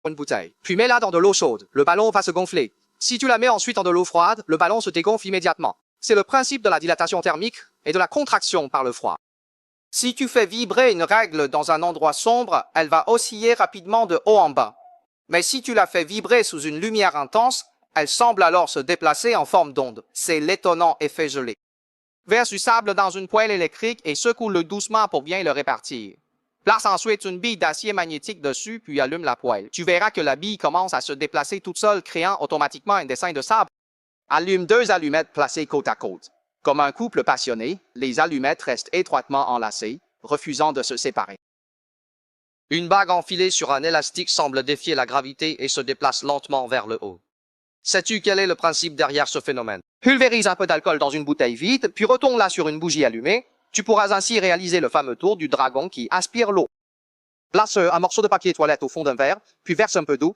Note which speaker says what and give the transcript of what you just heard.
Speaker 1: une bouteille. Puis mets-la dans de l'eau chaude. Le ballon va se gonfler. Si tu la mets ensuite dans de l'eau froide, le ballon se dégonfle immédiatement. C'est le principe de la dilatation thermique et de la contraction par le froid.
Speaker 2: Si tu fais vibrer une règle dans un endroit sombre, elle va osciller rapidement de haut en bas. Mais si tu la fais vibrer sous une lumière intense, elle semble alors se déplacer en forme d'onde. C'est l'étonnant effet gelé.
Speaker 1: Verse du sable dans une poêle électrique et secoue-le doucement pour bien le répartir. Place ensuite une bille d'acier magnétique dessus, puis allume la poêle. Tu verras que la bille commence à se déplacer toute seule, créant automatiquement un dessin de sable. Allume 2 allumettes placées côte à côte. Comme un couple passionné, les allumettes restent étroitement enlacées, refusant de se séparer. Une bague enfilée sur un élastique semble défier la gravité et se déplace lentement vers le haut. Sais-tu quel est le principe derrière ce phénomène? Pulvérise un peu d'alcool dans une bouteille vide, puis retourne-la sur une bougie allumée. Tu pourras ainsi réaliser le fameux tour du dragon qui aspire l'eau. Place un morceau de papier toilette au fond d'un verre, puis verse un peu d'eau,